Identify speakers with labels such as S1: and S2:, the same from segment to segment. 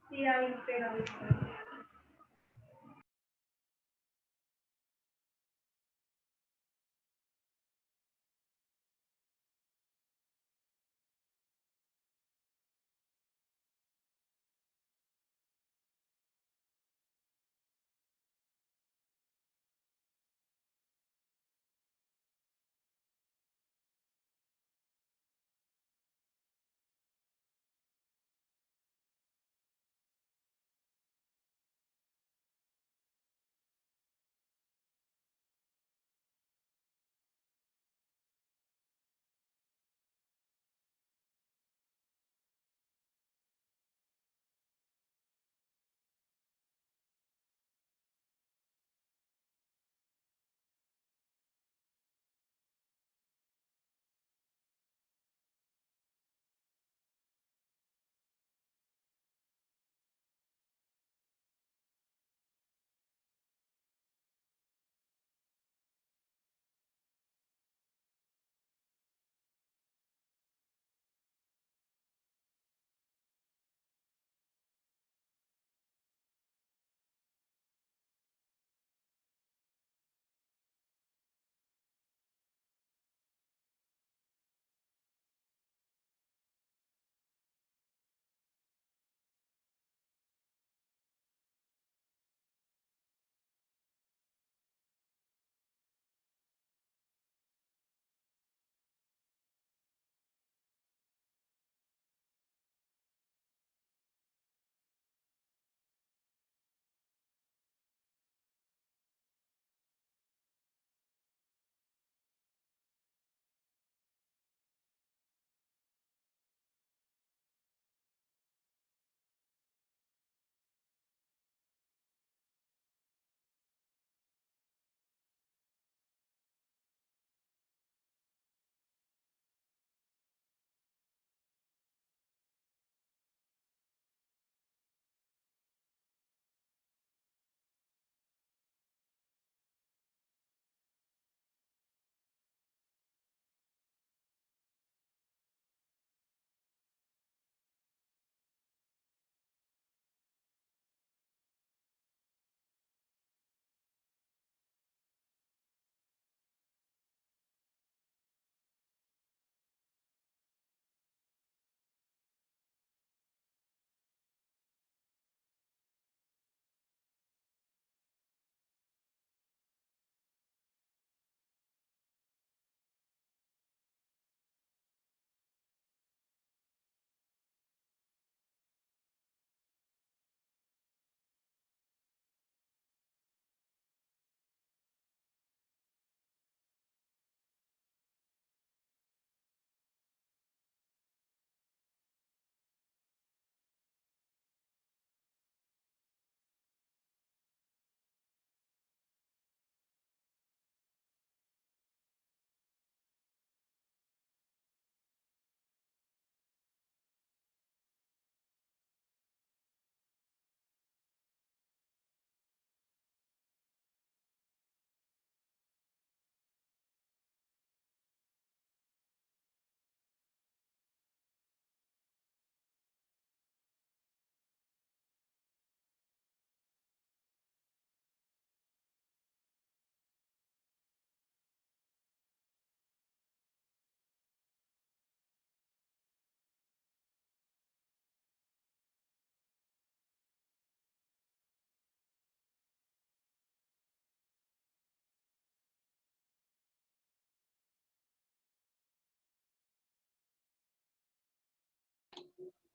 S1: Sí, ahí, pero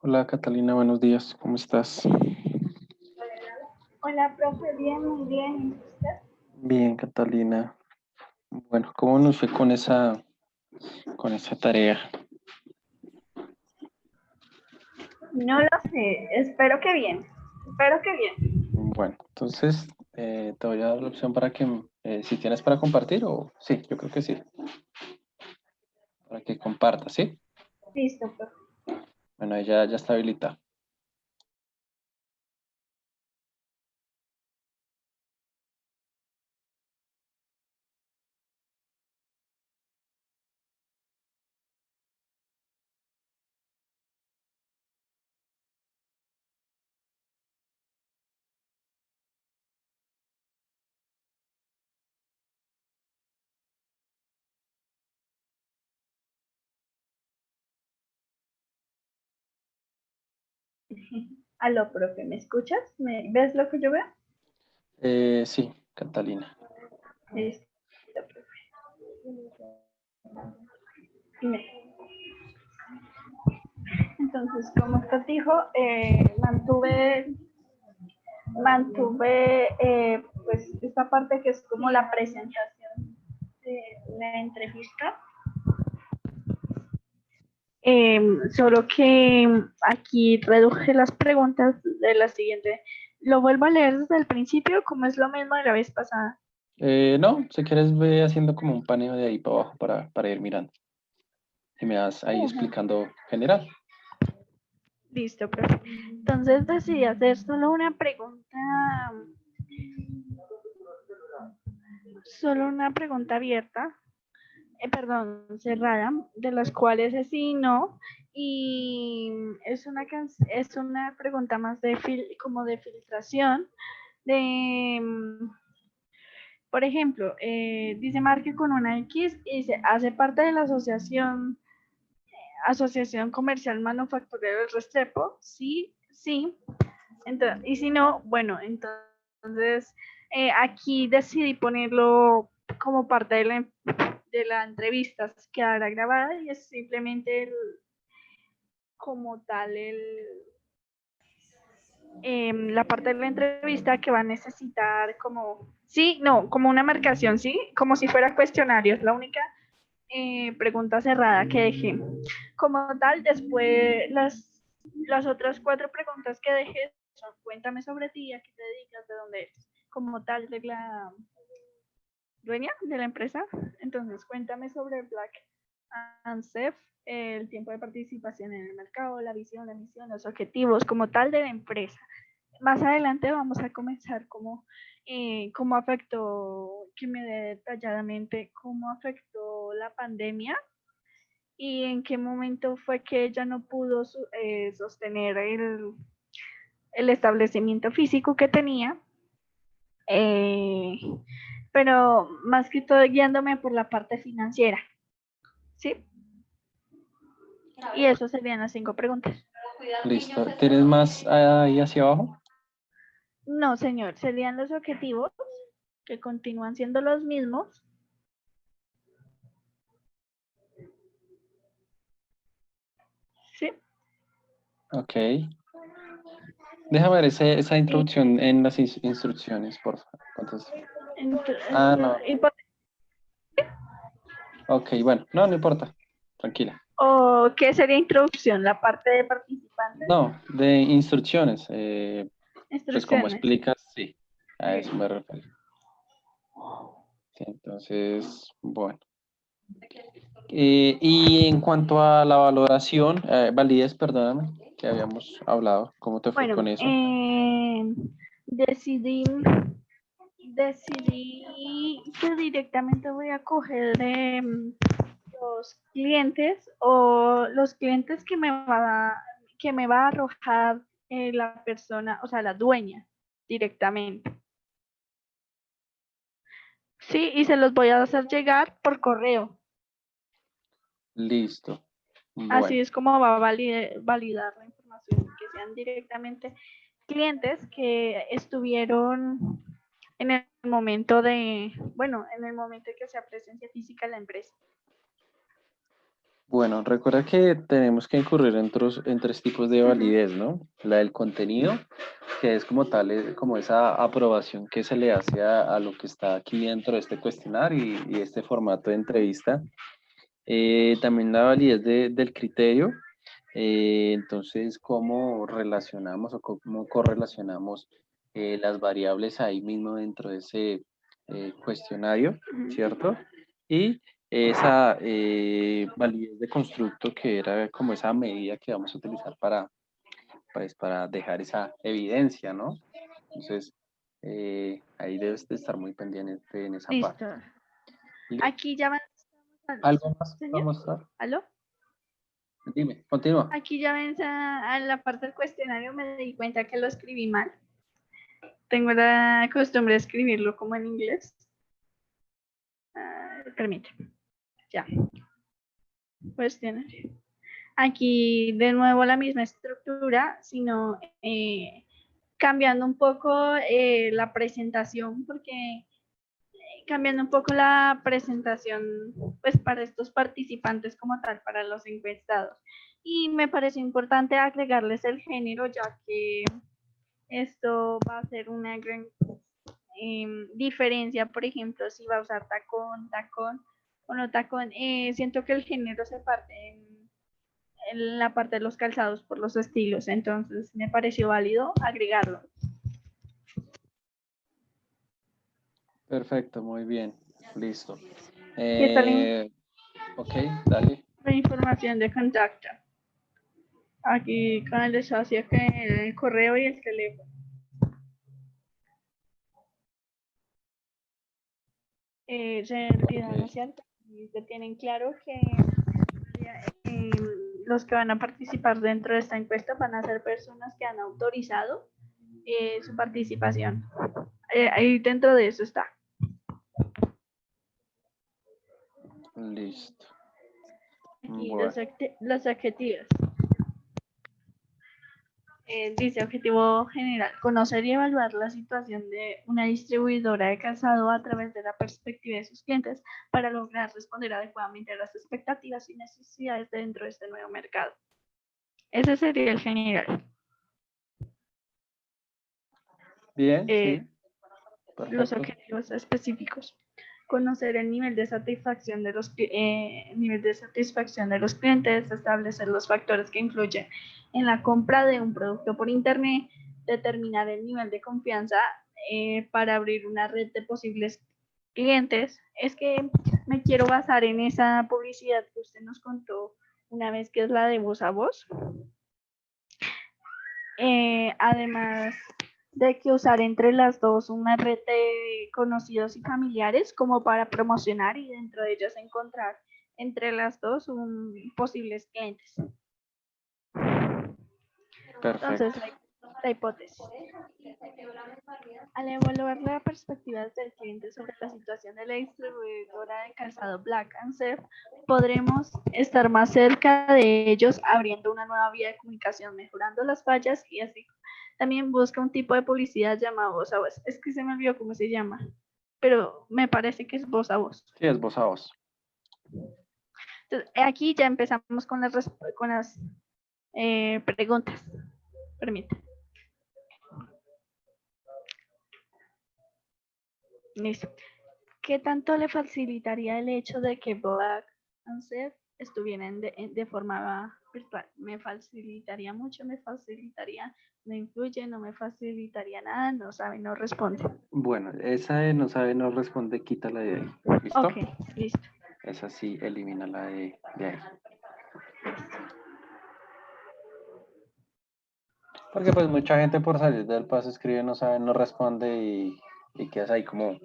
S2: Hola Catalina, buenos días, ¿cómo estás?
S1: Hola, profe, bien, muy bien. ¿Y usted?
S2: Bien, Catalina. Bueno, ¿cómo nos fue con esa tarea?
S1: No lo sé, espero que bien. Espero que bien.
S2: Bueno, entonces te voy a dar la opción para que, si tienes para compartir o sí, yo creo que sí, para que compartas, ¿sí?
S1: Listo, profe.
S2: Bueno, ahí ya está habilitada.
S1: Aló, profe, ¿me escuchas? ¿Ves lo que yo veo?
S2: Sí, Catalina.
S1: Listo, profe. Dime. Entonces, como usted dijo, mantuve pues esta parte que es como la presentación de la entrevista. Solo que aquí reduje las preguntas de la siguiente. Lo vuelvo a leer desde el principio, como es lo mismo de la vez pasada.
S2: No, si quieres ve haciendo como un paneo de ahí para abajo para ir mirando. Y me vas ahí explicando general.
S1: Listo, profe. Entonces decidí hacer solo una pregunta abierta, perdón, cerrada, de las cuales es sí y no, y es una pregunta más como de filtración, de, por ejemplo, dice marque con una X y dice, hace parte de la Asociación Comercial Manufacturero del Restrepo, sí, sí, entonces, y si no, bueno, entonces aquí decidí ponerlo como parte de la entrevista, quedará grabada y es simplemente como tal la parte de la entrevista que va a necesitar como, sí, no, como una marcación, sí, como si fuera cuestionario, es la única pregunta cerrada que dejé. Como tal, después las otras 4 preguntas que dejé son cuéntame sobre ti, a qué te dedicas, de dónde eres, como tal de la dueña de la empresa. Entonces, cuéntame sobre Black and Chef, el tiempo de participación en el mercado, la visión, la misión, los objetivos, como tal de la empresa. Más adelante vamos a comenzar cómo afectó, que me dé detalladamente cómo afectó la pandemia y en qué momento fue que ella no pudo sostener el establecimiento físico que tenía, eh, pero más que todo guiándome por la parte financiera, ¿sí? Y eso serían las 5 preguntas.
S2: Listo. ¿Tienes más ahí hacia abajo?
S1: No, señor, serían los objetivos que continúan siendo los mismos. ¿Sí?
S2: Ok. Déjame ver esa introducción en las instrucciones, por favor. No. Ok, bueno, no importa. Tranquila.
S1: ¿O qué sería introducción? La parte de participantes,
S2: No, de instrucciones. Pues como
S1: instrucciones.
S2: explicas, sí. A eso me refiero. Sí, entonces, bueno. Y en cuanto a la valoración, validez, perdóname, que habíamos hablado, ¿cómo te fue
S1: Bueno,
S2: con eso?
S1: decidí, decidí que directamente voy a coger de los clientes o los clientes que me va a arrojar la persona, o sea, la dueña directamente. Sí, y se los voy a hacer llegar por correo.
S2: Listo.
S1: Así
S2: Bueno,
S1: es como va a validar la información, que sean directamente clientes que estuvieron en el momento en el momento que sea presencia física en la empresa.
S2: Bueno, recuerda que tenemos que incurrir en tres tipos de
S1: Ujú.
S2: validez, ¿no? La del contenido, que es como tal, como esa aprobación que se le hace a lo que está aquí dentro de este cuestionario y este formato de entrevista. También la validez del criterio, entonces cómo relacionamos o cómo correlacionamos las variables ahí mismo dentro de ese cuestionario,
S1: Ujú.
S2: ¿cierto? Y esa validez de constructo que era como esa medida que vamos a utilizar pues, para dejar esa evidencia, ¿no? Entonces, ahí debes de estar muy pendiente en esa parte.
S1: Listo.
S2: ¿Listo?
S1: Aquí ya van,
S2: ¿Algo más para
S1: señor.
S2: mostrar?
S1: ¿Aló?
S2: Dime, continúa.
S1: Aquí ya ven a la parte del cuestionario, me di cuenta que lo escribí mal. Tengo la costumbre de escribirlo como en inglés. Permíteme. Ya. Cuestionario. Aquí de nuevo la misma estructura, sino cambiando un poco la presentación, porque cambiando un poco la presentación, pues para estos participantes como tal, para los encuestados. Y me parece importante agregarles el género, ya que esto va a ser una gran diferencia, por ejemplo, si va a usar tacón o no tacón. Siento que el género se parte en la parte de los calzados por los estilos, entonces me pareció válido agregarlo.
S2: Perfecto, muy bien. Listo.
S1: ¿Qué tal
S2: Ok, dale.
S1: la información de contacto? Aquí con el socio que el correo y el teléfono. Se olvida, ¿no es
S2: Ok,
S1: cierto? Y que tienen claro que eh, los que van a participar dentro de esta encuesta van a ser personas que han autorizado su participación. Ahí dentro de eso está.
S2: listo.
S1: Aquí
S2: Bueno,
S1: los objetivos. Dice objetivo general, conocer y evaluar la situación de una distribuidora de calzado a través de la perspectiva de sus clientes para lograr responder adecuadamente a las expectativas y necesidades dentro de este nuevo mercado. Ese sería el general.
S2: bien, sí,
S1: Los
S2: perfecto.
S1: objetivos específicos. Conocer el nivel de satisfacción de los clientes, establecer los factores que influyen en la compra de un producto por internet, determinar el nivel de confianza para abrir una red de posibles clientes. Es que me quiero basar en esa publicidad que usted nos contó una vez, que es la de voz a voz. Además de que usar entre las dos una red de conocidos y familiares como para promocionar y dentro de ellos encontrar entre las dos posibles clientes. Entonces,
S2: Perfecto.
S1: la hipótesis. Al evaluar las perspectivas del cliente sobre la situación de la distribuidora de calzado Black & Surf, podremos estar más cerca de ellos abriendo una nueva vía de comunicación, mejorando las fallas y así. También busca un tipo de publicidad llamado voz a voz. Es que se me olvidó cómo se llama, pero me parece que es voz a voz.
S2: Sí, es voz a voz.
S1: Entonces, aquí ya empezamos con las preguntas. Permítame. Listo. ¿Qué tanto le facilitaría el hecho de que Black and Surf estuvieran de forma virtual? ¿Me facilitaría mucho? ¿Me facilitaría? ¿No influye? ¿No me facilitaría nada? No sabe, no responde.
S2: Bueno, esa de no sabe, no responde, quítala de ahí.
S1: Ok,
S2: ¿Listo?
S1: listo.
S2: Esa sí, elimínala de ahí. Porque pues mucha gente por salir del paso escribe no sabe, no responde y quedas ahí como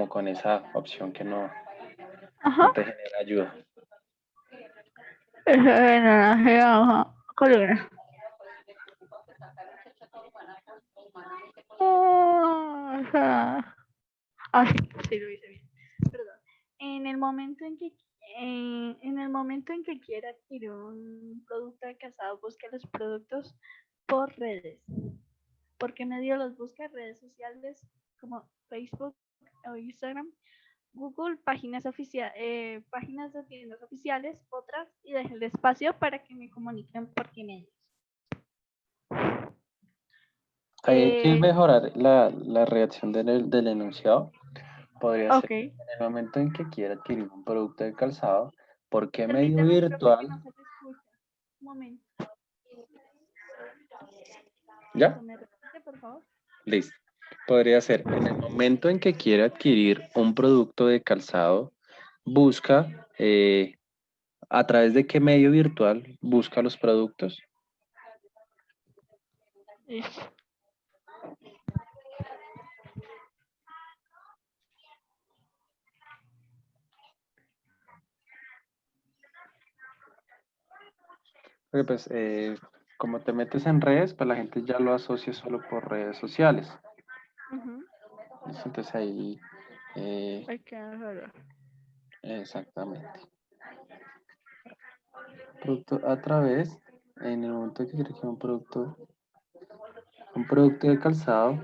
S2: con esa opción que no
S1: Ajá.
S2: te genera ayuda.
S1: Ajá. Columna. Ah, sí, lo hice bien. Perdón. En el momento en que quiera adquirir un producto de calzado, busque los productos por redes. ¿Por qué medio los busca? Redes sociales como Facebook o Instagram. Google, páginas de tiendas oficiales, otras, y deje el espacio para que me comuniquen por qué medios.
S2: Ahí hay que
S1: Eh,
S2: mejorar la redacción del enunciado. Podría ser
S1: ok,
S2: en el momento en que quiera adquirir un producto de calzado, ¿por qué medio
S1: permíteme, profe, que
S2: virtual?
S1: no se te escucha. Un momento,
S2: ¿Ya?
S1: ¿me repite, por favor?
S2: Listo. Podría ser en el momento en que quiera adquirir un producto de calzado, busca a través de qué medio virtual busca los productos.
S1: Listo.
S2: Porque pues como te metes en redes, pues la gente ya lo asocia solo por redes sociales.
S1: Ujú,
S2: ¿Listo? Entonces ahí,
S1: hay que mejorar.
S2: exactamente. Producto a través, en el momento que quiera adquirir un producto de calzado,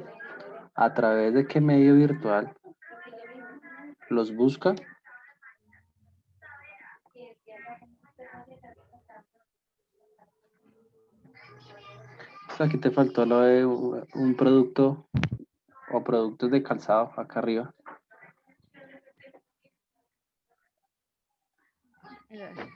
S2: a través de qué medio virtual los busca. O sea, aquí te faltó lo de un producto o productos de calzado acá arriba.
S1: Gracias.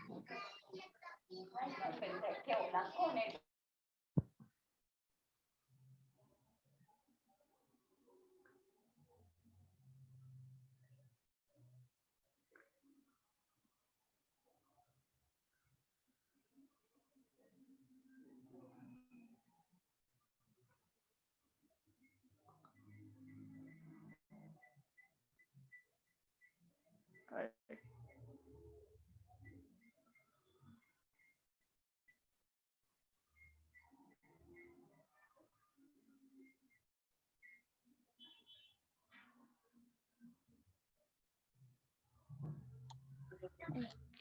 S1: A ver.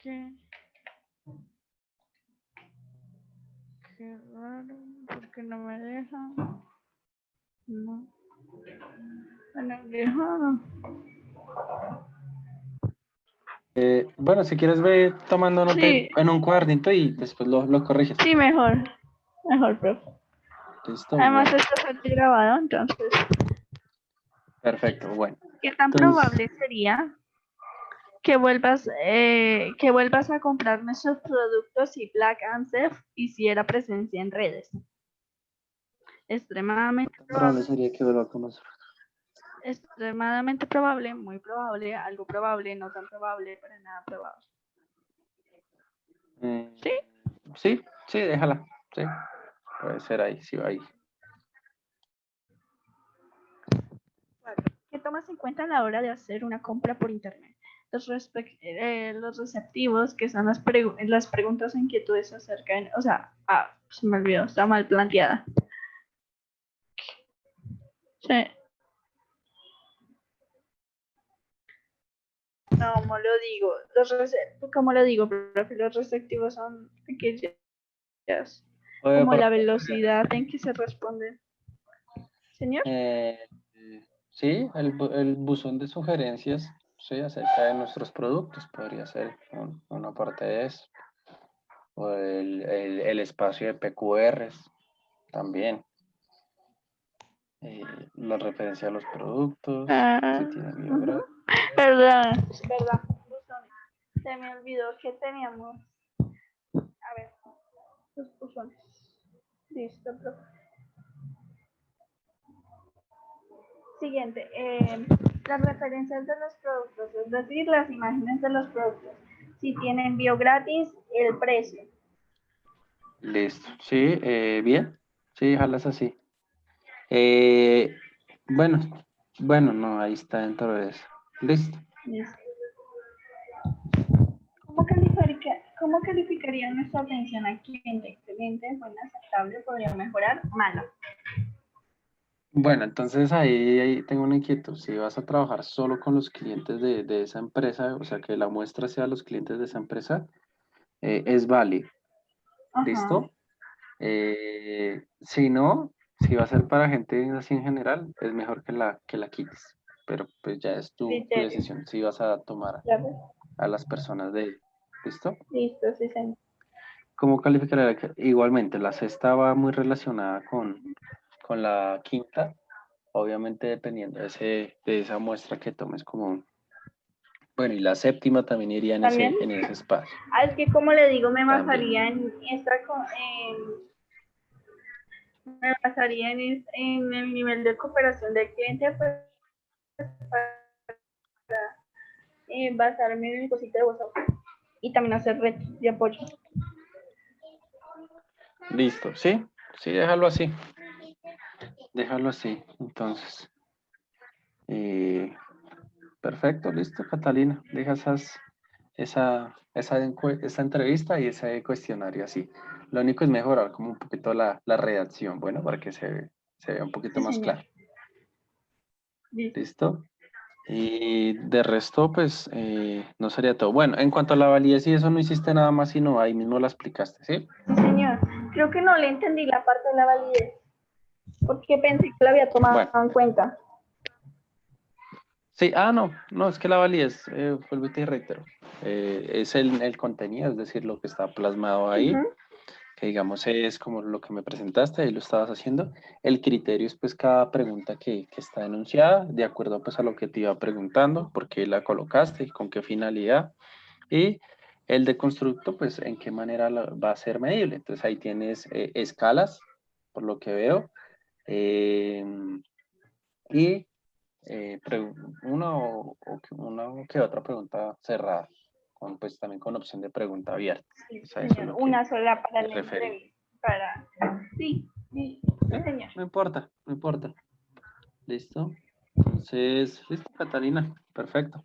S1: ¿Qué? Qué raro, porque no me deja. No, me deja.
S2: Bueno, si quieres ve tomando nota
S1: Sí,
S2: en un cuadernito y después lo corriges.
S1: sí, mejor. Mejor, profe.
S2: Listo,
S1: Además,
S2: bueno,
S1: esto fue grabado, entonces,
S2: perfecto, bueno.
S1: ¿qué tan
S2: Entonces,
S1: probable sería que vuelvas a comprar nuestros productos si Black Answer hiciera presencia en redes? Extremadamente
S2: probable
S1: probable,
S2: sería que vuelva con nosotros.
S1: extremadamente probable, muy probable, algo probable, no tan probable, para nada probable.
S2: Eh,
S1: ¿Sí?
S2: sí, sí, déjala. Sí, puede ser ahí, sí, ahí.
S1: ¿Qué tomas en cuenta a la hora de hacer una compra por internet? Los receptivos, que son las preguntas o inquietudes acerca de, o sea, se me olvidó, está mal planteada. Sí. No, ¿cómo lo digo? ¿Cómo lo digo, profe? Los receptivos son aquellas,
S2: Puede
S1: como
S2: por-
S1: la velocidad en que se responde. Señor,
S2: eh, sí, el buzón de sugerencias, sí, acerca de nuestros productos, podría ser una parte de eso. O el espacio de PQRs también. La referencia a los productos, si tienen
S1: ujú.
S2: biografía.
S1: Verdad, verdad. Se me olvidó que teníamos. A ver, los buzones. Listo, profe. Siguiente, las referencias de los productos, es decir, las imágenes de los productos. Si tienen envío gratis, el precio.
S2: Listo. Sí, bien. Sí, déjalas así. Eh, bueno, bueno, no, ahí está dentro de eso. Listo.
S1: Listo. ¿Cómo calificaría nuestra atención al cliente? Excelente, buena, aceptable, podría mejorar, malo.
S2: Bueno, entonces ahí tengo una inquietud. Si vas a trabajar solo con los clientes de esa empresa, o sea, que la muestra sea los clientes de esa empresa, es válido.
S1: Ajá.
S2: ¿Listo? Si no, si va a ser para gente así en general, es mejor que la quites. pero pues ya es tu
S1: Criterio.
S2: decisión si vas a tomar
S1: Claro.
S2: a las personas de ello. ¿Listo?
S1: Listo, sí, señor.
S2: ¿Cómo calificar? Igualmente, la sexta va muy relacionada con la quinta, obviamente dependiendo de esa muestra que tomes como... Bueno, y la séptima también iría
S1: También.
S2: en ese espacio.
S1: Ah, es que como le digo,
S2: También.
S1: me basaría en el nivel de cooperación del cliente, pues para basarme en el cosito de WhatsApp y también hacer red de apoyo.
S2: Listo, ¿sí? Sí, déjalo así. Déjalo así, entonces. Perfecto, listo, Catalina. Deja esa entrevista y ese cuestionario así. Lo único es mejorar como un poquito la redacción, bueno, para que se vea un poquito
S1: Sí,
S2: más
S1: señor.
S2: claro.
S1: Listo.
S2: ¿Listo? Y de resto, pues, no sería todo. Bueno, en cuanto a la validez y eso, no hiciste nada más, sino ahí mismo la explicaste, ¿sí?
S1: Sí, señor. Creo que no le entendí la parte de la validez, porque pensé que la había tomado
S2: Bueno,
S1: en cuenta.
S2: sí, no, es que la validez, vuelvo y te reitero, es el contenido, es decir, lo que está plasmado ahí,
S1: Ujú.
S2: que digamos es como lo que me presentaste, ahí lo estabas haciendo. El criterio es pues cada pregunta que está enunciada, de acuerdo pues a lo que te iba preguntando, por qué la colocaste y con qué finalidad. Y el de constructo, pues en qué manera va a ser medible. Entonces ahí tienes escalas, por lo que veo, eh, y una o que otra pregunta cerrada, pues también con opción de pregunta abierta.
S1: Sí,
S2: O sea, eso es
S1: señor.
S2: lo que
S1: Una sola para
S2: me
S1: la
S2: referí.
S1: entrevista. Para... Sí, sí, sí, señor.
S2: No importa, no importa. ¿Listo? Entonces, listo, Catalina. Perfecto.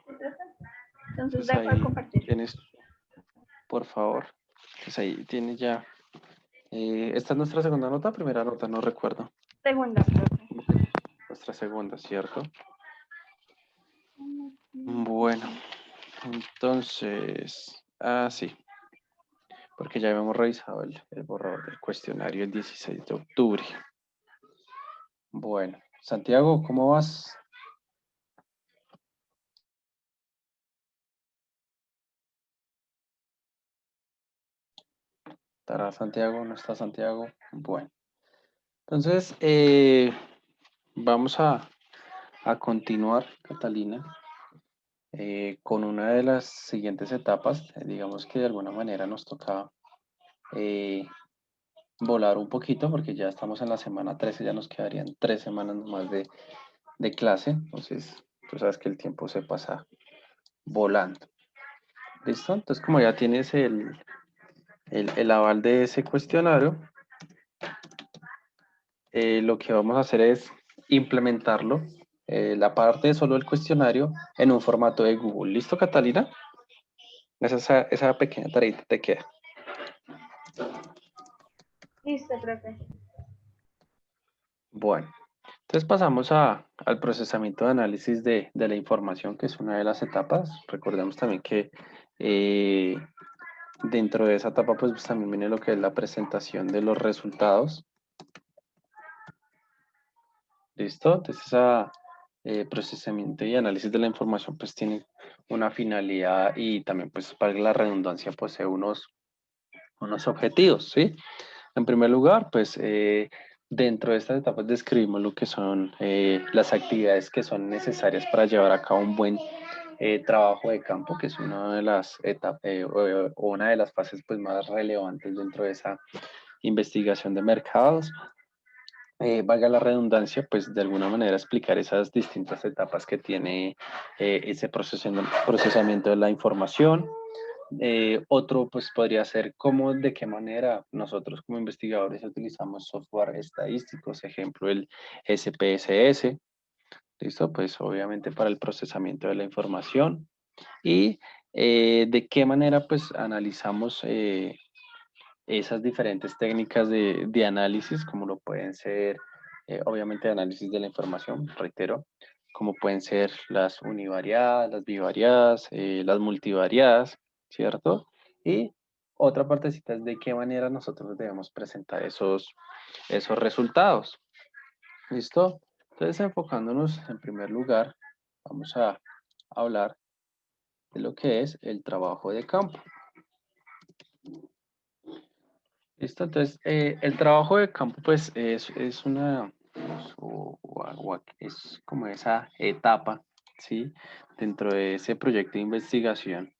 S1: Entonces,
S2: Entonces
S1: dejo de
S2: ahí
S1: compartir.
S2: tienes, por favor. Entonces ahí tienes ya. Esta es nuestra segunda nota, primera nota, no recuerdo.
S1: Segunda, profe.
S2: Nuestra segunda, ¿cierto? Bueno, entonces, sí, porque ya habíamos revisado el borrador del cuestionario el 16 de octubre. Bueno, Santiago, ¿cómo vas? ¿Estará Santiago? ¿No está Santiago? Bueno, entonces vamos a continuar, Catalina, con una de las siguientes etapas. Digamos que de alguna manera nos toca eh, volar un poquito porque ya estamos en la semana 13, ya nos quedarían 3 semanas más de clase. Entonces, tú sabes que el tiempo se pasa volando. ¿Listo? Entonces, como ya tienes el aval de ese cuestionario, lo que vamos a hacer es implementarlo, la parte de solo el cuestionario, en un formato de Google. ¿Listo, Catalina? Esa pequeña tarea te queda.
S1: Listo, profe.
S2: Bueno, entonces pasamos al procesamiento de análisis de la información, que es una de las etapas. Recordemos también que eh, dentro de esa etapa, pues también viene lo que es la presentación de los resultados. ¿Listo? Entonces, procesamiento y análisis de la información, pues tiene una finalidad y también, pues, para la redundancia, posee unos objetivos, ¿sí? En primer lugar, pues, dentro de estas etapas describimos lo que son las actividades que son necesarias para llevar a cabo un buen trabajo de campo, que es una de las etapas o una de las fases pues, más relevantes dentro de esa investigación de mercados. Valga la redundancia, pues de alguna manera explicar esas distintas etapas que tiene ese procesamiento de la información. Otro, pues podría ser cómo, de qué manera nosotros como investigadores utilizamos software estadísticos, ejemplo el SPSS, ¿listo? Pues obviamente para el procesamiento de la información y de qué manera pues analizamos esas diferentes técnicas de análisis, como lo pueden ser, obviamente, análisis de la información, reitero, como pueden ser las univariadas, las bivariadas, las multivariadas, ¿cierto? Y otra partecita es de qué manera nosotros debemos presentar esos resultados. ¿Listo? Entonces, enfocándonos en primer lugar, vamos a hablar de lo que es el trabajo de campo. ¿Listo? Entonces, el trabajo de campo, pues, es una, pues, es como esa etapa, ¿sí? Dentro de ese proyecto de investigación,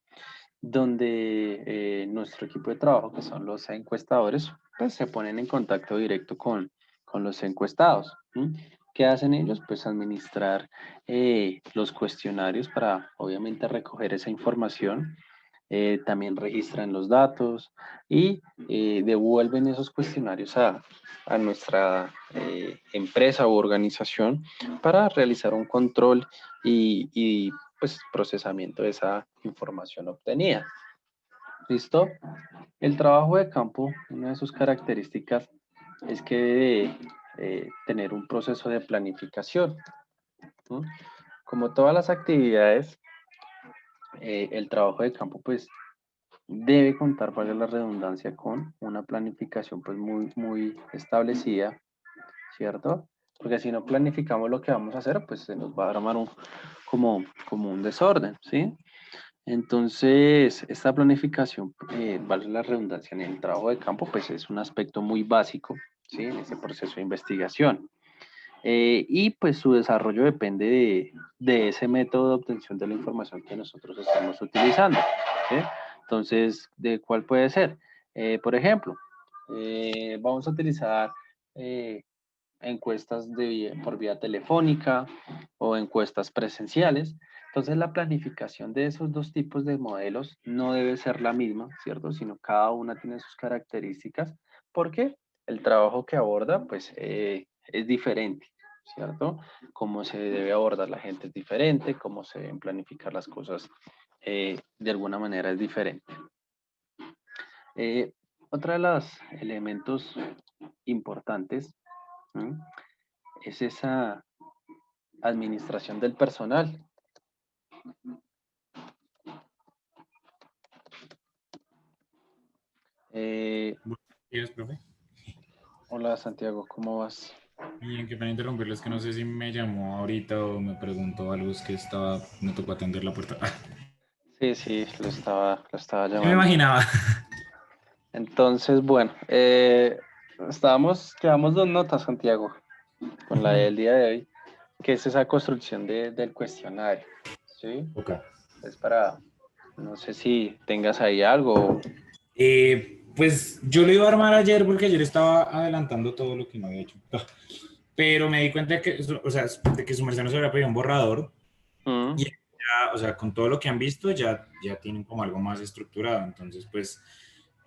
S2: donde nuestro equipo de trabajo, que son los encuestadores, pues se ponen en contacto directo con los encuestados. ¿Sí? ¿Qué hacen ellos? Pues administrar los cuestionarios para, obviamente, recoger esa información. También registran los datos y devuelven esos cuestionarios a nuestra empresa u organización para realizar un control y pues procesamiento de esa información obtenida. ¿Listo? El trabajo de campo, una de sus características es que debe tener un proceso de planificación. ¿No? Como todas las actividades, el trabajo de campo pues debe contar, valga la redundancia, con una planificación pues muy establecida, ¿cierto? Porque si no planificamos lo que vamos a hacer, pues se nos va a armar como un desorden, ¿sí? Entonces, esta planificación, vale la redundancia, en el trabajo de campo, pues es un aspecto muy básico, ¿sí? En ese proceso de investigación. Y pues su desarrollo depende de ese método de obtención de la información que nosotros estamos utilizando, ¿sí? Entonces, ¿de cuál puede ser? Por ejemplo, vamos a utilizar encuestas por vía telefónica o encuestas presenciales. Entonces la planificación de esos dos tipos de modelos no debe ser la misma, ¿cierto? Sino cada una tiene sus características porque el trabajo que aborda pues es diferente, ¿cierto? Cómo se debe abordar la gente es diferente, cómo se deben planificar las cosas de alguna manera es diferente. Otra de los elementos importantes, ¿sí? Es esa administración del personal.
S3: Buenos días, profe.
S2: Hola Santiago, ¿cómo vas?
S3: Bien, qué pena interrumpirlo, es que no sé si me llamó ahorita o me preguntó algo, es que me tocó atender la puerta.
S2: Sí, lo estaba
S3: Sí me
S2: llamando.
S3: imaginaba.
S2: Entonces, bueno, llevamos dos notas, Santiago, con la del día de hoy, que es esa construcción del cuestionario, ¿sí?
S3: Ok.
S2: Es para, no sé si tengas ahí algo.
S3: Pues yo lo iba a armar ayer porque ayer estaba adelantando todo lo que no había hecho. Pero me di cuenta de que, o sea, de que su merced nos había pedido un borrador
S2: Mm,
S3: y ya, o sea, con todo lo que han visto ya tienen como algo más estructurado. Entonces, pues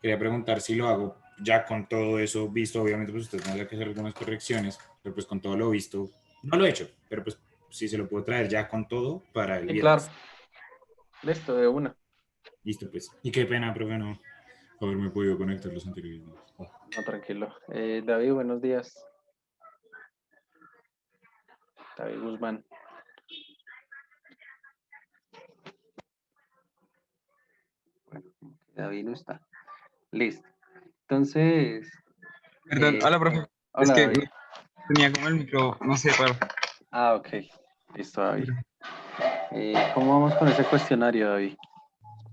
S3: quería preguntar si lo hago ya con todo eso visto. Obviamente, pues ustedes van a tener que hacer algunas correcciones, pero pues con todo lo visto, no lo he hecho, pero pues sí se lo puedo traer ya con todo para el
S2: sí, claro,
S3: viernes.
S2: listo, de una.
S3: Listo, pues. Y qué pena, profe, no haberme podido conectar los anteriores. Oh.
S2: No, tranquilo. David, buenos días. David Guzmán. Bueno, David no está. Listo. Entonces,
S4: Perdón, hola, profe. Es
S2: hola
S4: que
S2: David.
S4: tenía como el micro, no sé, raro.
S2: Ah, ok. Listo, David. ¿Cómo vamos con ese cuestionario, David?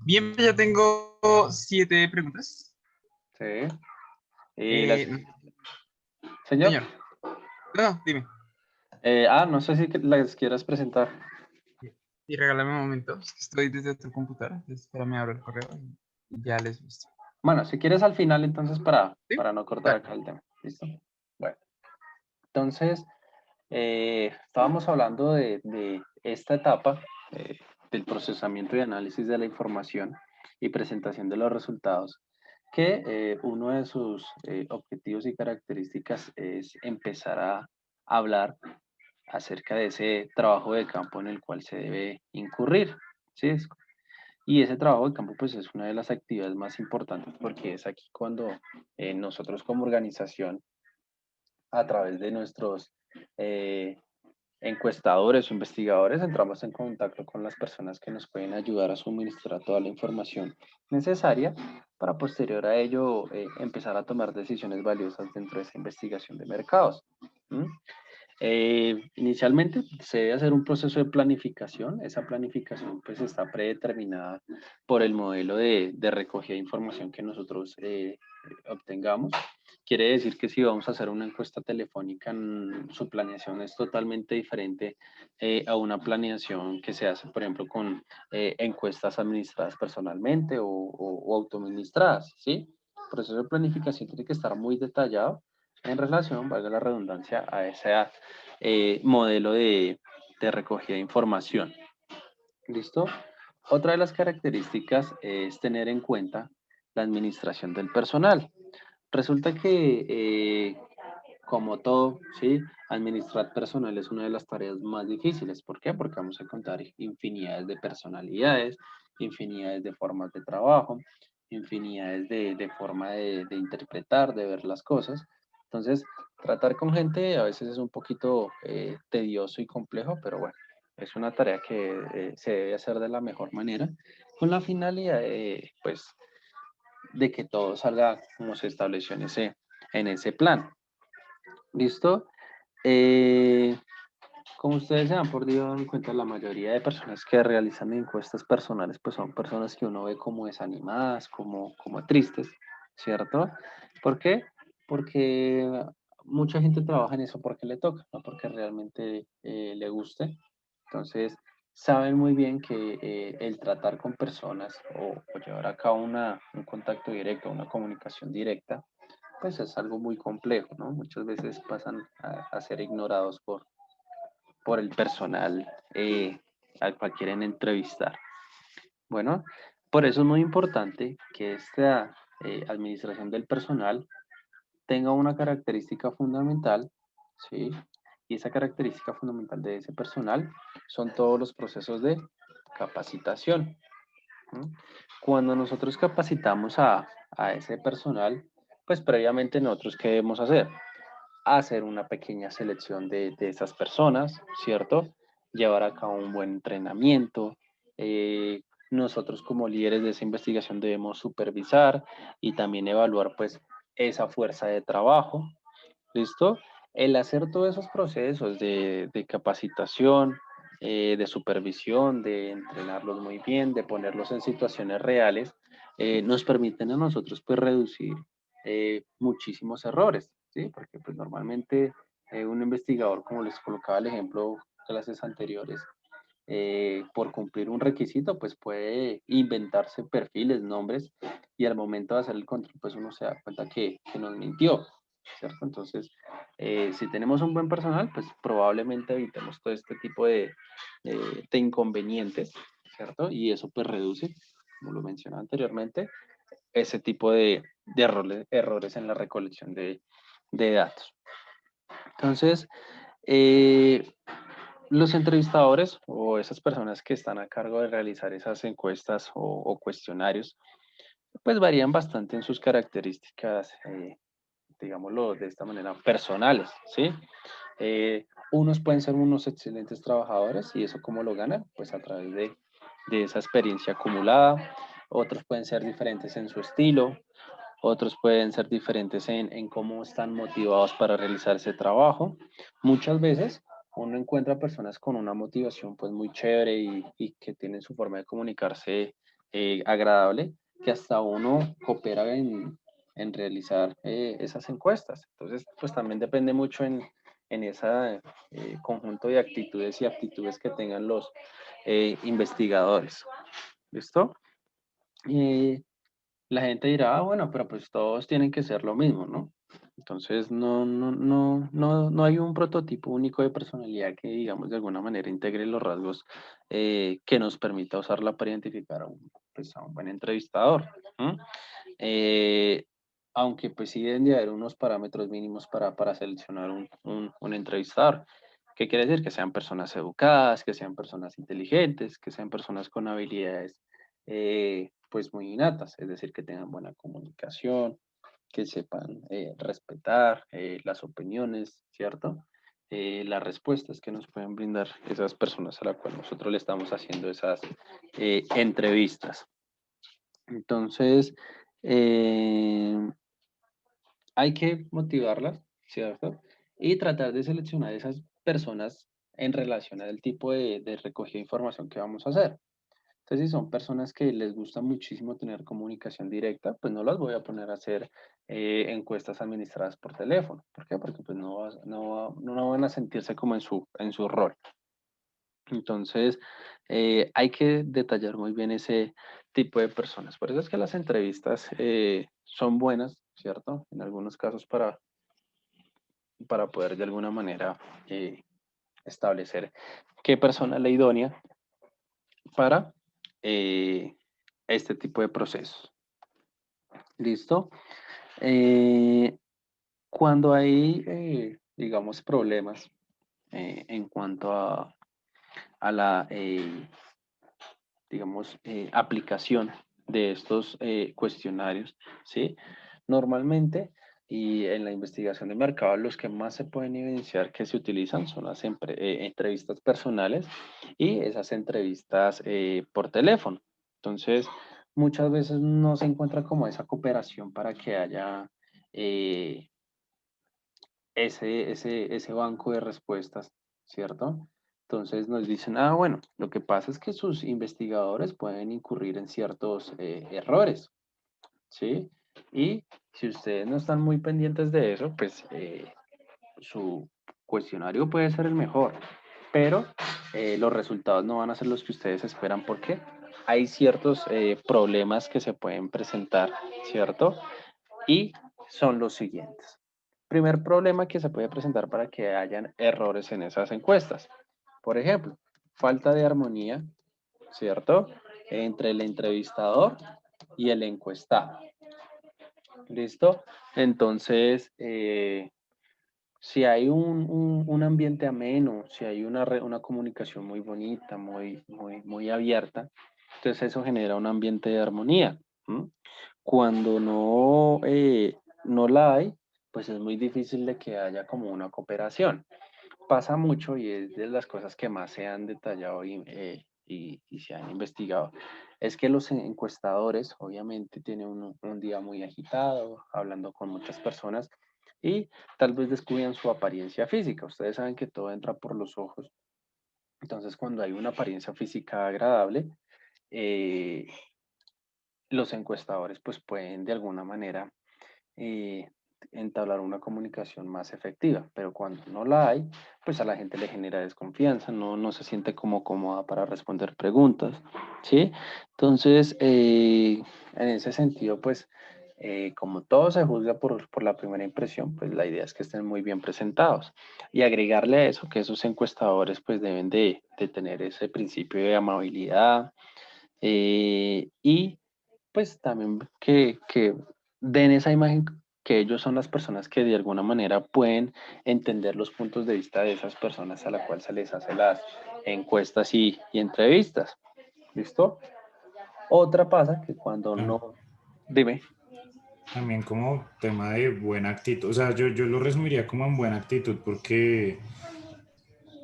S4: Bien, ya tengo 7 preguntas.
S2: Sí. Y las...
S4: No,
S2: Señor.
S4: señor, no, dime.
S2: No sé si las quieras presentar.
S4: Y regálame un momento, es que estoy desde otro computador. Entonces, espérame, abro el correo y ya les muestro.
S2: Bueno, si quieres al final, entonces
S4: ¿Sí?
S2: para no cortar
S4: Dale.
S2: acá el tema. ¿Listo? Bueno, entonces, estábamos hablando de esta etapa del procesamiento y análisis de la información y presentación de los resultados, que uno de sus objetivos y características es empezar a hablar acerca de ese trabajo de campo en el cual se debe incurrir, ¿sí? Y ese trabajo de campo pues es una de las actividades más importantes porque es aquí cuando nosotros como organización, a través de nuestros eh, encuestadores o investigadores, entramos en contacto con las personas que nos pueden ayudar a suministrar toda la información necesaria para posterior a ello empezar a tomar decisiones valiosas dentro de esa investigación de mercados. ¿Mm? Inicialmente se debe hacer un proceso de planificación. Esa planificación pues está predeterminada por el modelo de recogida de información que nosotros obtengamos. Quiere decir que si vamos a hacer una encuesta telefónica, su planeación es totalmente diferente a una planeación que se hace, por ejemplo, con encuestas administradas personalmente o autoadministradas, ¿sí? El proceso de planificación tiene que estar muy detallado en relación, valga la redundancia, a ese modelo de recogida de información. ¿Listo? Otra de las características es tener en cuenta la administración del personal. Resulta que, como todo, ¿sí? Administrar personal es una de las tareas más difíciles. ¿Por qué? Porque vamos a contar infinidades de personalidades, infinidades de formas de trabajo, infinidades de forma de interpretar, de ver las cosas. Entonces, tratar con gente a veces es un poquito tedioso y complejo, pero bueno, es una tarea que se debe hacer de la mejor manera, con la finalidad pues, de que todo salga como se estableció en ese plan. ¿Listo? Como ustedes se han podido dar cuenta, la mayoría de personas que realizan encuestas personales pues son personas que uno ve como desanimadas, como tristes, ¿cierto? ¿Por qué? Porque mucha gente trabaja en eso porque le toca, no porque realmente le guste. Entonces, saben muy bien que el tratar con personas o llevar a cabo un contacto directo, una comunicación directa, pues es algo muy complejo, ¿no? Muchas veces pasan a ser ignorados por el personal al cual quieren entrevistar. Bueno, por eso es muy importante que esta administración del personal tenga una característica fundamental, ¿sí? Y esa característica fundamental de ese personal son todos los procesos de capacitación. ¿Mm? Cuando nosotros capacitamos a ese personal, pues previamente nosotros, ¿qué debemos hacer? Hacer una pequeña selección de esas personas, ¿cierto? Llevar a cabo un buen entrenamiento. Nosotros como líderes de esa investigación debemos supervisar y también evaluar pues esa fuerza de trabajo, ¿listo? El hacer todos esos procesos de capacitación, de supervisión, de entrenarlos muy bien, de ponerlos en situaciones reales, nos permiten a nosotros pues reducir muchísimos errores, ¿sí? Porque pues normalmente un investigador, como les colocaba el ejemplo de clases anteriores, por cumplir un requisito, pues puede inventarse perfiles, nombres, y al momento de hacer el control, pues uno se da cuenta que nos mintió, ¿cierto? Entonces, si tenemos un buen personal, pues probablemente evitemos todo este tipo de inconvenientes, ¿cierto? Y eso pues reduce, como lo mencionaba anteriormente, ese tipo de errores en la recolección de datos. Entonces, los entrevistadores o esas personas que están a cargo de realizar esas encuestas o cuestionarios, pues varían bastante en sus características, digámoslo de esta manera, personales, ¿sí? Unos pueden ser unos excelentes trabajadores y eso cómo lo ganan, pues a través de esa experiencia acumulada. Otros pueden ser diferentes en su estilo, otros pueden ser diferentes en cómo están motivados para realizar ese trabajo. Muchas veces uno encuentra personas con una motivación pues muy chévere y que tienen su forma de comunicarse agradable, que hasta uno coopera en realizar esas encuestas. Entonces, pues también depende mucho en ese conjunto de actitudes y aptitudes que tengan los investigadores. ¿Listo? La gente dirá, ah, bueno, pero pues todos tienen que ser lo mismo, ¿no? Entonces no hay un prototipo único de personalidad que, digamos, de alguna manera integre los rasgos que nos permita usarla para identificar pues, a un buen entrevistador. ¿Mm? Eh, Aunque pues sí deben de haber unos parámetros mínimos para seleccionar un entrevistador. ¿Qué quiere decir? Que sean personas educadas, que sean personas inteligentes, que sean personas con habilidades pues muy innatas, es decir, que tengan buena comunicación, que sepan respetar las opiniones, ¿cierto? Las respuestas que nos pueden brindar esas personas a las cuales nosotros le estamos haciendo esas entrevistas. Entonces, hay que motivarlas, ¿cierto? y tratar de seleccionar esas personas en relación al tipo de recogida de información que vamos a hacer. Entonces, si son personas que les gusta muchísimo tener comunicación directa, pues no las voy a poner a hacer encuestas administradas por teléfono. ¿Por qué? Porque pues no van a sentirse como en su rol. Entonces, hay que detallar muy bien ese tipo de personas. Por eso es que las entrevistas son buenas, ¿cierto? En algunos casos para poder de alguna manera establecer qué persona es la idónea para este tipo de procesos. ¿Listo? Eh, cuando hay, digamos, problemas en cuanto a la, digamos, aplicación de estos cuestionarios, ¿sí? Normalmente, y en la investigación de mercado, los que más se pueden evidenciar que se utilizan son las entrevistas personales y esas entrevistas por teléfono. Entonces, muchas veces no se encuentra como esa cooperación para que haya ese banco de respuestas, ¿cierto? Entonces nos dicen, ah, bueno, lo que pasa es que sus investigadores pueden incurrir en ciertos errores, ¿sí? Y si ustedes no están muy pendientes de eso, pues su cuestionario puede ser el mejor, pero los resultados no van a ser los que ustedes esperan porque hay ciertos problemas que se pueden presentar, ¿cierto? Y son los siguientes. Primer problema que se puede presentar para que hayan errores en esas encuestas. Por ejemplo, falta de armonía, ¿cierto? Entre el entrevistador y el encuestado. ¿Listo? Entonces, si hay un ambiente ameno, si hay una comunicación muy bonita, muy abierta, entonces eso genera un ambiente de armonía. ¿M? Cuando no la hay, pues es muy difícil de que haya como una cooperación. Pasa mucho y es de las cosas que más se han detallado y se han investigado. Es que los encuestadores obviamente tienen un día muy agitado, hablando con muchas personas y tal vez descuidan su apariencia física. Ustedes saben que todo entra por los ojos. Entonces, cuando hay una apariencia física agradable, eh, los encuestadores pues pueden de alguna manera eh, entablar una comunicación más efectiva, pero cuando no la hay, pues a la gente le genera desconfianza, no se siente como cómoda para responder preguntas, ¿sí? Entonces, en ese sentido, pues, como todo se juzga por la primera impresión, pues la idea es que estén muy bien presentados. Y agregarle a eso que esos encuestadores pues deben de tener ese principio de amabilidad y pues también que den esa imagen que ellos son las personas que de alguna manera pueden entender los puntos de vista de esas personas a la cual se les hace las encuestas y entrevistas. ¿Listo? Otra pasa que cuando no... Dime.
S3: También como tema de buena actitud, o sea, yo lo resumiría como en buena actitud porque,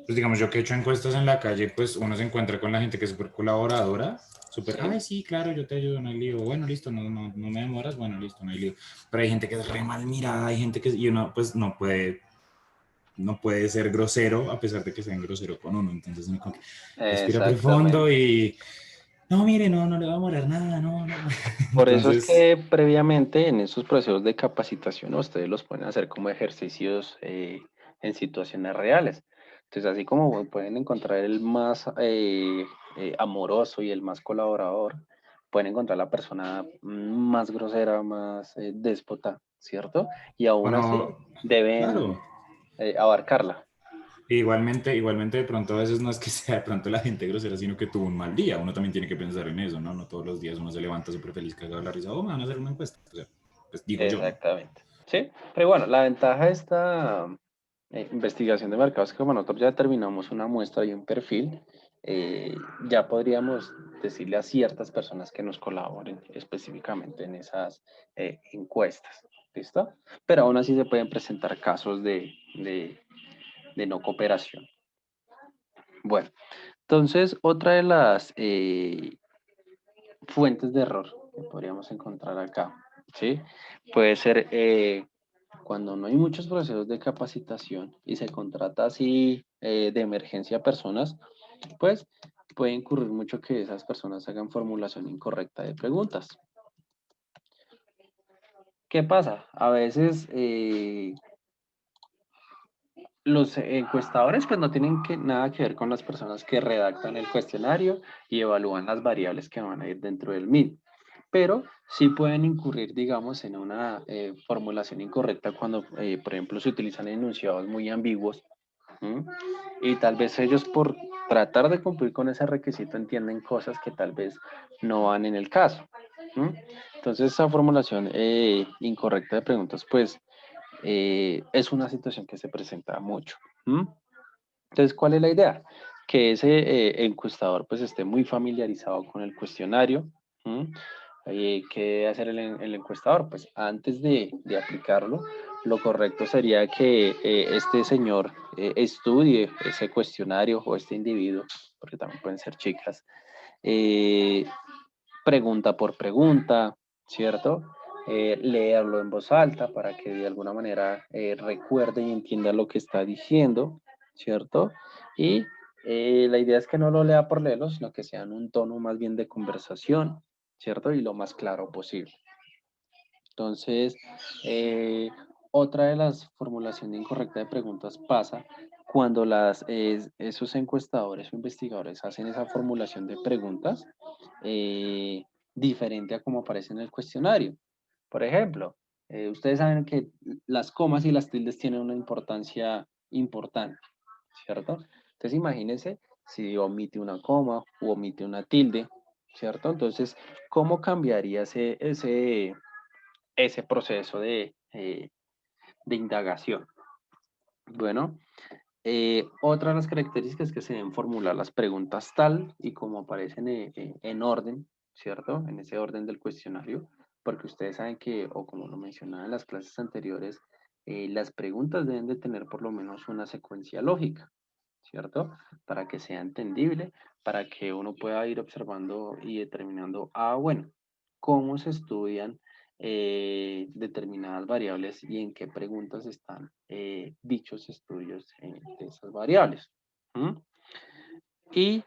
S3: pues digamos, yo que he hecho encuestas en la calle, pues uno se encuentra con la gente que es súper colaboradora, súper,
S2: Sí,
S3: ay, sí, claro, yo te ayudo, no hay lío, bueno, listo, no me demoras, bueno, listo, no hay lío. Pero hay gente que es re mal mirada, hay gente que, y uno pues no puede ser grosero a pesar de que sean grosero con uno, entonces uno como que respira profundo
S2: exactamente.
S3: y, no, mire, no le va a demorar nada, no.
S2: Por eso es
S3: Entonces,
S2: que previamente en esos procesos de capacitación ustedes los pueden hacer como ejercicios en situaciones reales. Entonces, así como pueden encontrar el más amoroso y el más colaborador, pueden encontrar la persona más grosera, más déspota, ¿cierto? Y aún así
S3: bueno,
S2: deben
S3: claro.
S2: abarcarla.
S3: Igualmente de pronto a veces no es que sea de pronto la gente grosera, sino que tuvo un mal día. Uno también tiene que pensar en eso, ¿no? No todos los días uno se levanta súper feliz, cagado de la risa, oh, me van a hacer una encuesta. O sea, pues digo yo, ¿no?
S2: Exactamente. Sí, pero bueno, la ventaja de esta investigación de mercados es que como nosotros ya determinamos una muestra y un perfil, ya podríamos decirle a ciertas personas que nos colaboren específicamente en esas encuestas. ¿Listo? Pero aún así se pueden presentar casos de no cooperación. Bueno, entonces otra de las fuentes de error que podríamos encontrar acá, ¿sí? Puede ser cuando no hay muchos procesos de capacitación y se contrata así de emergencia a personas, pues puede incurrir mucho que esas personas hagan formulación incorrecta de preguntas. ¿Qué pasa? A veces los encuestadores pues no tienen nada que ver con las personas que redactan el cuestionario y evalúan las variables que van a ir dentro del mismo. Pero sí pueden incurrir, digamos, en una formulación incorrecta cuando, por ejemplo, se utilizan enunciados muy ambiguos. ¿Mm? Y tal vez ellos por tratar de cumplir con ese requisito entienden cosas que tal vez no van en el caso. ¿Mm? Entonces, esa formulación incorrecta de preguntas, pues, es una situación que se presenta mucho. ¿Mm? Entonces, ¿cuál es la idea? Que ese encuestador pues esté muy familiarizado con el cuestionario. ¿Mm? ¿Qué debe hacer el encuestador? Pues antes de aplicarlo, lo correcto sería que este señor estudie ese cuestionario o este individuo, porque también pueden ser chicas, eh, pregunta por pregunta, ¿cierto? Leerlo en voz alta para que de alguna manera recuerde y entienda lo que está diciendo, ¿cierto? Y la idea es que no lo lea por leerlo, sino que sea en un tono más bien de conversación, ¿cierto? Y lo más claro posible. Entonces, otra de las formulaciones incorrectas de preguntas pasa cuando esos encuestadores o investigadores hacen esa formulación de preguntas diferente a como aparece en el cuestionario. Por ejemplo, ustedes saben que las comas y las tildes tienen una importancia importante, ¿cierto? Entonces, imagínense si omite una coma o omite una tilde, ¿cierto? Entonces, ¿cómo cambiaría ese proceso de indagación? Bueno, otra de las características es que se deben formular las preguntas tal y como aparecen en orden, ¿cierto? En ese orden del cuestionario, porque ustedes saben que, o como lo mencionaba en las clases anteriores, las preguntas deben de tener por lo menos una secuencia lógica, ¿cierto? Para que sea entendible, para que uno pueda ir observando y determinando, bueno, cómo se estudian determinadas variables y en qué preguntas están dichos estudios de esas variables. ¿Mm? Y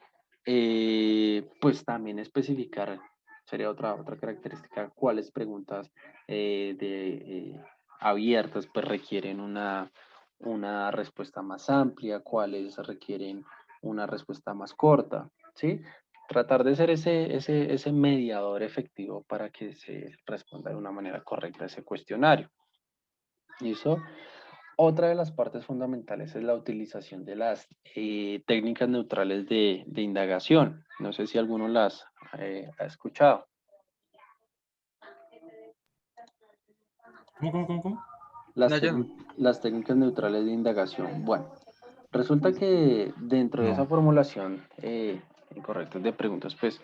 S2: pues también especificar, sería otra característica, cuáles preguntas abiertas pues requieren una respuesta más amplia, cuáles requieren una respuesta más corta, ¿sí? Tratar de ser ese mediador efectivo para que se responda de una manera correcta a ese cuestionario. ¿Listo? Otra de las partes fundamentales es la utilización de las técnicas neutrales de indagación. No sé si alguno las ha escuchado.
S3: ¿Cómo?
S2: Las,
S4: No, yo no.
S2: las técnicas neutrales de indagación. Bueno, resulta que dentro de esa
S3: No.
S2: formulación incorrecta de preguntas, pues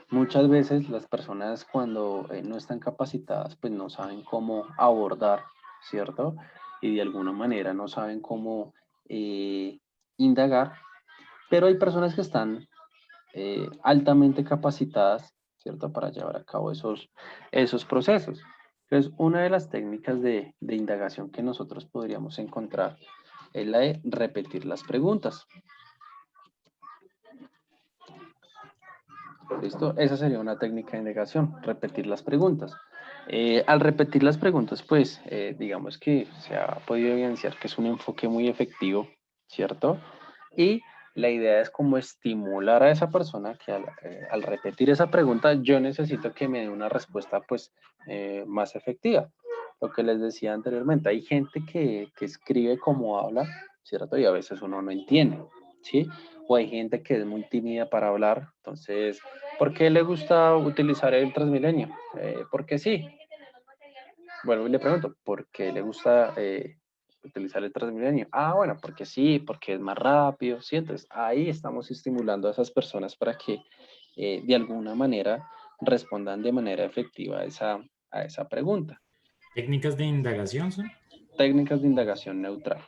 S2: muchas veces las personas cuando no están capacitadas, pues no saben cómo abordar, ¿cierto? Y de alguna manera no saben cómo indagar, pero hay personas que están altamente capacitadas, ¿cierto? Para llevar a cabo esos procesos. Entonces, una de las técnicas de indagación que nosotros podríamos encontrar es la de repetir las preguntas. ¿Listo? Esa sería una técnica de indagación, repetir las preguntas. Al repetir las preguntas, pues, digamos que se ha podido evidenciar que es un enfoque muy efectivo, ¿cierto? Y la idea es como estimular a esa persona que al repetir esa pregunta, yo necesito que me dé una respuesta, pues, más efectiva. Lo que les decía anteriormente, hay gente que escribe como habla, ¿cierto? Y a veces uno no entiende, ¿sí? O hay gente que es muy tímida para hablar, entonces, ¿por qué le gusta utilizar el Transmilenio? Porque sí. Bueno, y le pregunto, ¿por qué le gusta utilizar el Transmilenio? Bueno, porque sí, porque es más rápido, ¿sí? Entonces, ahí estamos estimulando a esas personas para que de alguna manera respondan de manera efectiva a esa pregunta.
S3: ¿Técnicas de indagación son?
S2: Técnicas de indagación neutral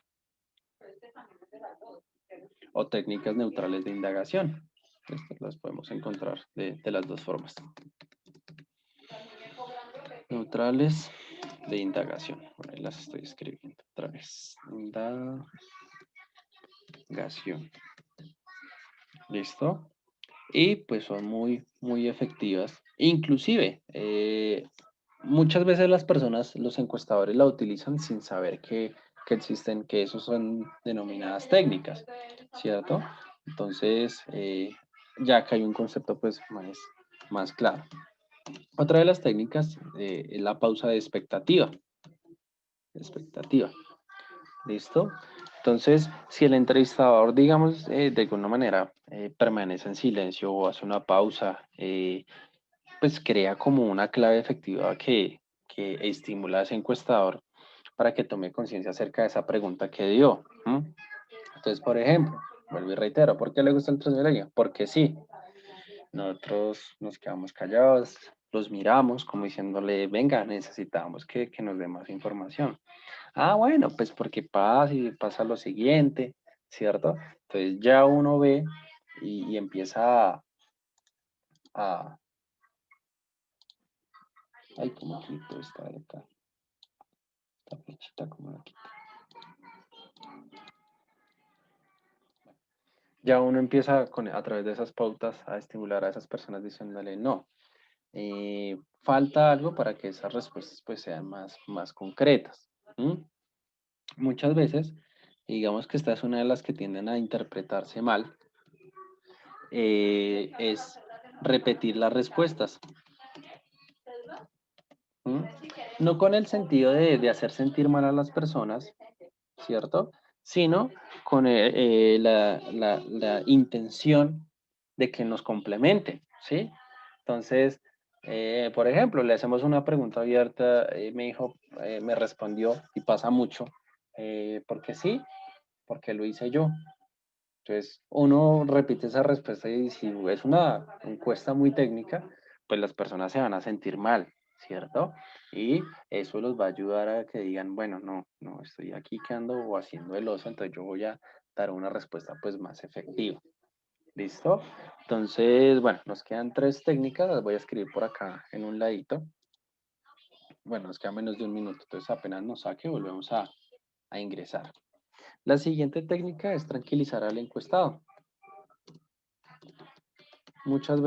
S2: o técnicas neutrales de indagación. Estas las podemos encontrar de las dos formas. Neutrales de indagación. las estoy escribiendo otra vez. Indagación. ¿Listo? Y pues son muy efectivas. Inclusive, muchas veces las personas, los encuestadores la utilizan sin saber que existen, que eso son denominadas técnicas, ¿cierto? Entonces, ya que hay un concepto pues más claro. Otra de las técnicas es la pausa de expectativa. ¿Listo? Entonces, si el entrevistador, digamos, de alguna manera permanece en silencio o hace una pausa, pues crea como una clave efectiva que estimula a ese encuestador para que tome conciencia acerca de esa pregunta que dio. Entonces, por ejemplo, vuelvo y reitero, ¿por qué le gusta el Transmilenio? Porque sí. Nosotros nos quedamos callados, los miramos como diciéndole, venga, necesitamos que nos dé más información. Ah, bueno, pues porque pasa lo siguiente, ¿cierto? Entonces ya uno ve y empieza a... Ay, ¿cómo quito esta de acá? Esta flechita, ¿cómo la quito? Ya uno empieza a través de esas pautas a estimular a esas personas diciéndole, no, falta algo para que esas respuestas pues sean más concretas. Muchas veces, digamos que esta es una de las que tienden a interpretarse mal, es repetir las respuestas. No con el sentido de hacer sentir mal a las personas, ¿cierto? Sino con la intención de que nos complementen, ¿sí? Entonces, por ejemplo, le hacemos una pregunta abierta, mi hijo me respondió, y pasa mucho, porque sí, porque lo hice yo. Entonces, uno repite esa respuesta y si es una encuesta muy técnica, pues las personas se van a sentir mal, ¿cierto? Y eso los va a ayudar a que digan, bueno, no, estoy aquí quedando o haciendo el oso, entonces yo voy a dar una respuesta pues más efectiva. ¿Listo? Entonces, bueno, nos quedan 3 técnicas, las voy a escribir por acá en un ladito. Bueno, nos queda menos de un minuto, entonces apenas nos saque volvemos a ingresar. La siguiente técnica es tranquilizar al encuestado. Muchas veces